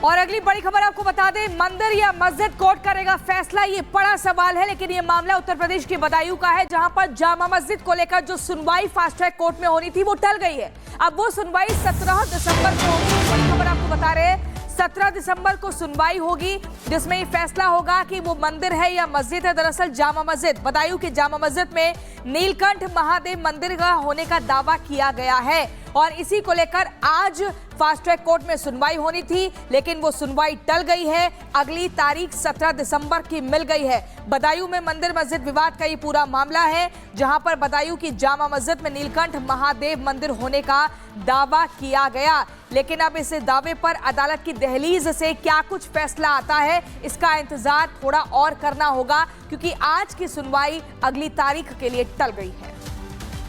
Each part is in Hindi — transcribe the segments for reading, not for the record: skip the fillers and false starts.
और अगली बड़ी खबर आपको बता दें, मंदिर या मस्जिद कोर्ट करेगा फैसला, ये बड़ा सवाल है। लेकिन ये मामला उत्तर प्रदेश के बदायूं का है, जहां पर जामा मस्जिद को लेकर जो सुनवाई फास्ट ट्रैक कोर्ट में होनी थी वो टल गई है। अब वो सुनवाई 17 दिसंबर को होगी। बड़ी खबर आपको बता रहे हैं 17 दिसंबर को सुनवाई होगी, जिसमें ये फैसला होगा कि वो मंदिर है या मस्जिद है। दरअसल जामा मस्जिद, बदायूं की जामा मस्जिद में नीलकंठ महादेव मंदिर का होने का दावा किया गया है और इसी को लेकर आज फास्ट ट्रैक कोर्ट में सुनवाई होनी थी, लेकिन वो सुनवाई टल गई है। अगली तारीख 17 दिसंबर की मिल गई है। बदायूं में मंदिर मस्जिद विवाद का ये पूरा मामला है, जहां पर बदायूं की जामा मस्जिद में नीलकंठ महादेव मंदिर होने का दावा किया गया। लेकिन अब इस दावे पर अदालत की दहलीज से क्या कुछ फैसला आता है, इसका इंतजार थोड़ा और करना होगा, क्योंकि आज की सुनवाई अगली तारीख के लिए टल गई है।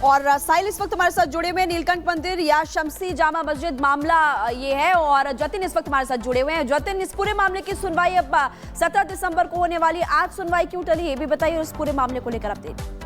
और साहिल इस वक्त हमारे साथ जुड़े हुए हैं, नीलकंठ मंदिर या शमसी जामा मस्जिद मामला ये है, और जतिन इस वक्त हमारे साथ जुड़े हुए हैं। जतिन, इस पूरे मामले की सुनवाई अब 17 दिसंबर को होने वाली, आज सुनवाई क्यों टली ये भी बताइए, और इस पूरे मामले को लेकर अपडेट।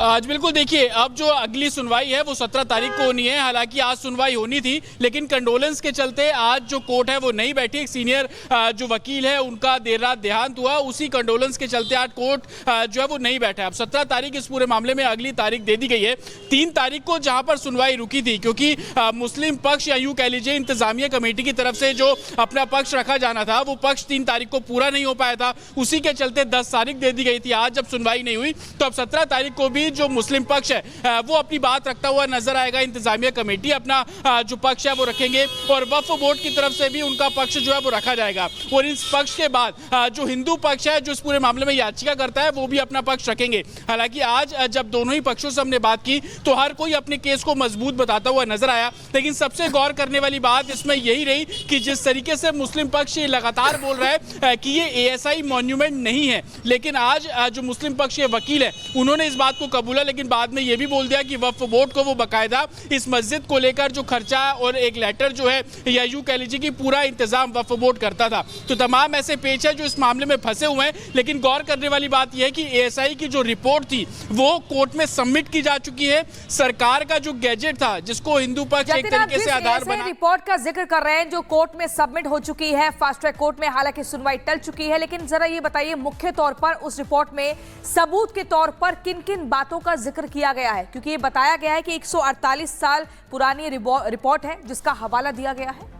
आज बिल्कुल देखिए, अब जो अगली सुनवाई है वो 17 तारीख को होनी है। हालांकि आज सुनवाई होनी थी, लेकिन कंडोलेंस के चलते आज जो कोर्ट है वो नहीं बैठी। एक सीनियर जो वकील है उनका देर रात देहांत हुआ, उसी कंडोलेंस के चलते आज कोर्ट जो है वो नहीं बैठा है। अब 17 तारीख इस पूरे मामले में अगली तारीख दे दी गई है। 3 तारीख को जहां पर सुनवाई रुकी थी, क्योंकि मुस्लिम पक्ष या यूं कह लीजिए इंतजामिया कमेटी की तरफ से जो अपना पक्ष रखा जाना था वो पक्ष 3 तारीख को पूरा नहीं हो पाया था, उसी के चलते 10 तारीख दे दी गई थी। आज जब सुनवाई नहीं हुई तो अब 17 तारीख को भी जो मुस्लिम पक्ष है वो अपनी बात रखता हुआ नजर आएगा। इंतजामिया कमेटी अपना जो पक्ष है वो रखेंगे और वक्फ बोर्ड की तरफ से भी उनका पक्ष जो है वो रखा जाएगा। और इस पक्ष के बाद जो हिंदू पक्ष है जो इस पूरे मामले में याचिका करता है वो भी अपना पक्ष रखेंगे। हालांकि आज जब दोनों ही पक्षों से हमने बात की तो हर कोई अपने केस को मजबूत बताता हुआ नजर आया, लेकिन सबसे गौर करने वाली बात इसमें यही रही कि जिस तरीके से मुस्लिम पक्ष ये लगातार बोल रहा है कि ये एएसआई मॉन्यूमेंट नहीं है, लेकिन आज जो मुस्लिम पक्ष के वकील है उन्होंने इस बात को कबूला, लेकिन बाद में ये भी बोल दिया कि वक्फ बोर्ड को वो बाकायदा इस मस्जिद को लेकर जो खर्चा और एक लेटर जो है या यूं कह लीजिए कि पूरा इंतजाम वक्फ बोर्ड करता था। तो तमाम ऐसे पेच है जो इस मामले में फंसे हुए हैं, लेकिन गौर करने वाली बात यह है कि एएसआई की जो रिपोर्ट थी वो कोर्ट में सबमिट की जा चुकी है। सरकार का जो गैजेट था जिसको हिंदू पक्ष एक तरीके से आधार बना, रिपोर्ट का जिक्र कर रहे हैं जो कोर्ट में सबमिट हो चुकी है फास्ट ट्रैक कोर्ट में। हालांकि सुनवाई टल चुकी है, लेकिन जरा ये बताइए मुख्य तौर पर उस रिपोर्ट में सबूत के तौर पर किन किन बातों का जिक्र किया गया है, क्योंकि ये बताया गया है कि 148 साल पुरानी रिपोर्ट है जिसका हवाला दिया गया है।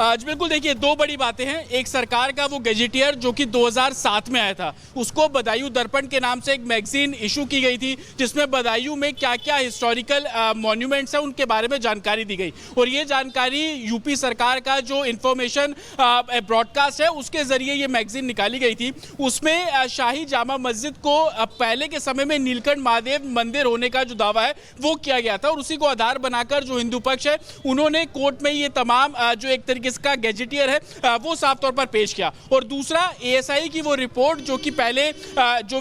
आज बिल्कुल देखिए, 2 बड़ी बातें हैं। एक सरकार का वो गैजेटियर जो कि 2007 में आया था, उसको बदायूं दर्पण के नाम से एक मैगजीन इशू की गई थी जिसमें बदायूं में क्या क्या हिस्टोरिकल मॉन्यूमेंट्स हैं उनके बारे में जानकारी दी गई। और ये जानकारी यूपी सरकार का जो इंफॉर्मेशन ब्रॉडकास्ट है उसके जरिए ये मैगजीन निकाली गई थी। उसमें शाही जामा मस्जिद को पहले के समय में नीलकंठ महादेव मंदिर होने का जो दावा है वो किया गया था, और उसी को आधार बनाकर जो हिंदू पक्ष है उन्होंने कोर्ट में ये तमाम जो एक इसका गैजेटियर है वो साफ तौर पर पेश किया। और दूसरा एएसआई की वो रिपोर्ट जो कि पहले जो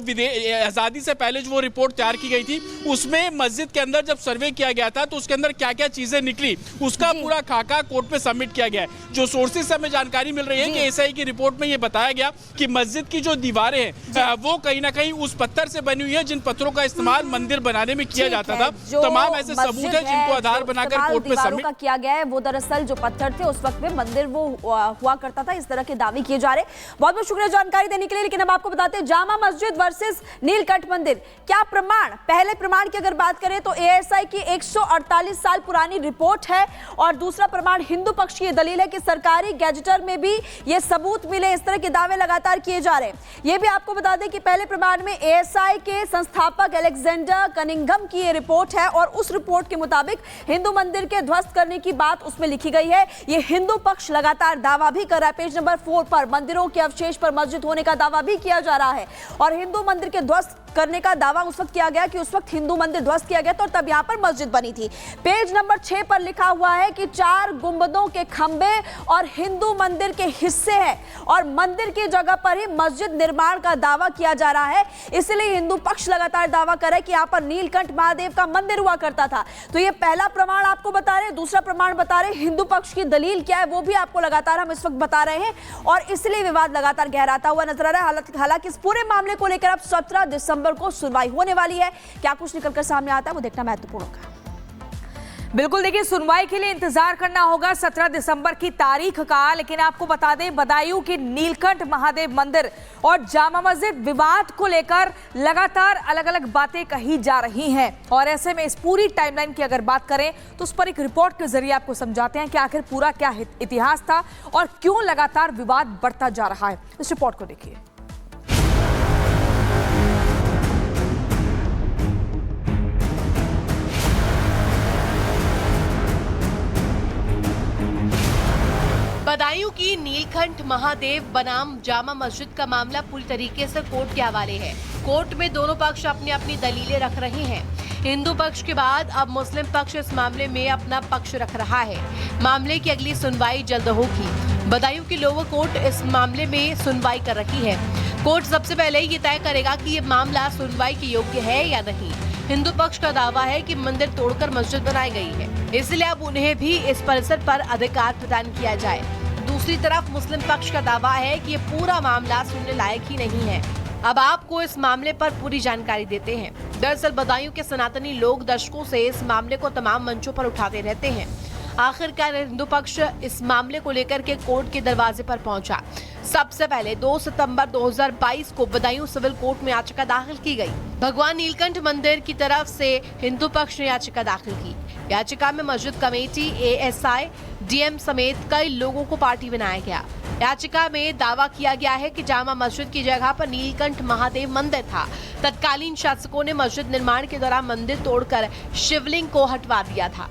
आजादी से पहले जो वो रिपोर्ट तैयार की गई थी उसमें मस्जिद के अंदर जब सर्वे किया गया था तो उसके अंदर क्या क्या चीजें निकली उसका पूरा खाका कोर्ट में सबमिट किया गया है। जो सोर्सेज से हमें जानकारी मिल रही है कि एएसआई की रिपोर्ट में ये बताया गया कि मस्जिद की जो दीवारें हैं वो कहीं ना कहीं उस पत्थर से बनी हुई है जिन पत्थरों का इस्तेमाल मंदिर बनाने में किया जाता था। तमाम ऐसे सबूत है जिनको आधार बनाकर कोर्ट में सबमिट किया गया है। वो दरअसल जो पत्थर थे उस वक्त में मंदिर वो हुआ करता था, इस तरह के दावे किए जा रहे। बहुत बहुत शुक्रिया जानकारी देने के लिए। लेकिन अब आपको बताते हैं जामा मस्जिद वर्सेस नीलकंठ मंदिर, क्या प्रमाण, पहले प्रमाण की अगर बात करें तो एएसआई की 148 साल पुरानी रिपोर्ट है, और दूसरा प्रमाण हिंदू पक्ष की दलील है कि सरकारी गैजेटर में भी ये सबूत मिले। इस तरह के दावे लगातार किए जा रहे हैं। यह भी आपको बता दें कि पहले प्रमाण में एएसआई के संस्थापक अलेक्जेंडर कनिंघम की ये रिपोर्ट है, और उस रिपोर्ट के मुताबिक हिंदू मंदिर के ध्वस्त करने की बात उसमें लिखी गई है। ये हिंदू पक्ष लगातार दावा भी कर रहा है। पेज नंबर 4 पर मंदिरों के अवशेष पर मस्जिद होने का दावा भी किया जा रहा है, और हिंदू मंदिर के ध्वस्त करने का दावा उस वक्त किया गया कि उस वक्त हिंदू मंदिर ध्वस्त किया गया तो तब यहां पर मस्जिद बनी थी। पेज नंबर 6 पर लिखा हुआ है कि 4 गुंबदों के खंबे और हिंदू मंदिर के हिस्से हैं, और मंदिर की जगह पर ही मस्जिद निर्माण का दावा किया जा रहा है। इसलिए हिंदू पक्ष लगातार दावा कर रहा है कि यहां पर नीलकंठ महादेव का मंदिर हुआ करता था। तो ये पहला प्रमाण आपको बता रहे हैं। दूसरा प्रमाण बता रहे हैं हिंदू पक्ष की दलील क्या है वो भी आपको लगातार हम इस वक्त बता रहे हैं, और इसलिए विवाद लगातार गहराता हुआ नजर आ रहा है। हालांकि इस पूरे मामले को लेकर अब 17 दिसंबर को सुनवाई होने वाली है। क्या कुछ निकलकर सामने आता है वो देखना महत्वपूर्ण होगा। बिल्कुल, देखिए सुनवाई के लिए इंतजार करना होगा 17 दिसंबर की तारीख का। लेकिन आपको बता दें, बदायूं के नीलकंठ महादेव मंदिर और जामा मस्जिद विवाद को लेकर लगातार अलग अलग बातें कही जा रही हैं। और ऐसे में इस पूरी टाइमलाइन की अगर बात करें तो उस पर एक रिपोर्ट के जरिए आपको समझाते हैं कि आखिर पूरा क्या इतिहास था और क्यों लगातार विवाद बढ़ता जा रहा है। इस रिपोर्ट को देखिए। बदायूं की नीलकंठ महादेव बनाम जामा मस्जिद का मामला पूरी तरीके से कोर्ट के हवाले है। कोर्ट में दोनों पक्ष अपनी अपनी दलीलें रख रहे हैं। हिंदू पक्ष के बाद अब मुस्लिम पक्ष इस मामले में अपना पक्ष रख रहा है। मामले की अगली सुनवाई जल्द होगी। बदायूं की लोअर कोर्ट इस मामले में सुनवाई कर रही है। कोर्ट सबसे पहले ये तय करेगा कि ये मामला सुनवाई के योग्य है या नहीं। हिंदू पक्ष का दावा है कि मंदिर तोड़कर मस्जिद बनाई गई है, इसलिए अब उन्हें भी इस परिसर पर अधिकार प्रदान किया जाए। दूसरी तरफ मुस्लिम पक्ष का दावा है कि ये पूरा मामला सुनने लायक ही नहीं है। अब आपको इस मामले पर पूरी जानकारी देते हैं। दरअसल बदायूं के सनातनी लोग दशकों से इस मामले को तमाम मंचों पर उठाते रहते हैं। आखिरकार हिंदू पक्ष इस मामले को लेकर के कोर्ट के दरवाजे पर पहुंचा। सबसे पहले 2 सितंबर 2022 को बदायूं सिविल कोर्ट में याचिका दाखिल की गई। भगवान नीलकंठ मंदिर की तरफ से हिंदू पक्ष ने याचिका दाखिल की। याचिका में मस्जिद कमेटी, एएसआई, डीएम समेत कई लोगों को पार्टी बनाया गया। याचिका में दावा किया गया है कि जामा मस्जिद की जगह पर नीलकंठ महादेव मंदिर था। तत्कालीन शासकों ने मस्जिद निर्माण के दौरान मंदिर तोड़कर शिवलिंग को हटवा दिया था।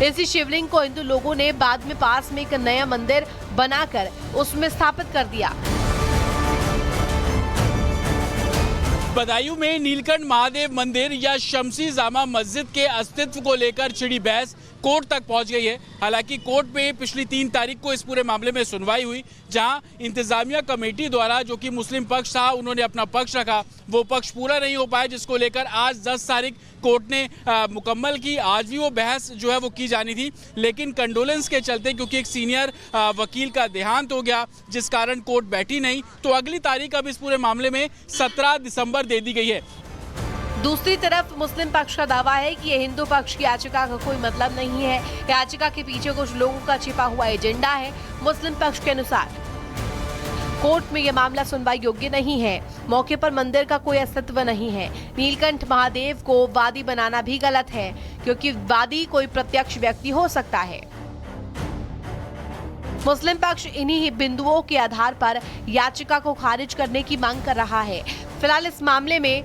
इसी शिवलिंग को हिंदू लोगों ने बाद में पास में एक नया मंदिर बनाकर उसमें स्थापित कर दिया। बदायूं में नीलकंठ महादेव मंदिर या शमसी जामा मस्जिद के अस्तित्व को लेकर छिड़ी बहस कोर्ट तक पहुंच गई है। हालांकि कोर्ट में पिछली 3 तारीख को इस पूरे मामले में सुनवाई हुई, जहां इंतजामिया कमेटी द्वारा, जो कि मुस्लिम पक्ष था, उन्होंने अपना पक्ष रखा। वो पक्ष पूरा नहीं हो पाया, जिसको लेकर आज 10 तारीख कोर्ट ने मुकम्मल की। आज भी वो बहस जो है वो की जानी थी, लेकिन कंडोलेंस के चलते, क्योंकि एक सीनियर वकील का देहांत हो गया, जिस कारण कोर्ट बैठी नहीं, तो अगली तारीख अब इस पूरे मामले में 17 दिसंबर दे दी गई है। दूसरी तरफ मुस्लिम पक्ष का दावा है कि ये हिंदू पक्ष की याचिका का कोई मतलब नहीं है। याचिका के पीछे कुछ लोगों का छिपा हुआ एजेंडा है। मुस्लिम पक्ष के अनुसार कोर्ट में यह मामला सुनवाई योग्य नहीं है। मौके पर मंदिर का कोई अस्तित्व नहीं है। नीलकंठ महादेव को वादी बनाना भी गलत है, क्योंकि वादी कोई प्रत्यक्ष व्यक्ति हो सकता है। मुस्लिम पक्ष इन्हीं बिंदुओं के आधार पर याचिका को खारिज करने की मांग कर रहा है। फिलहाल इस मामले में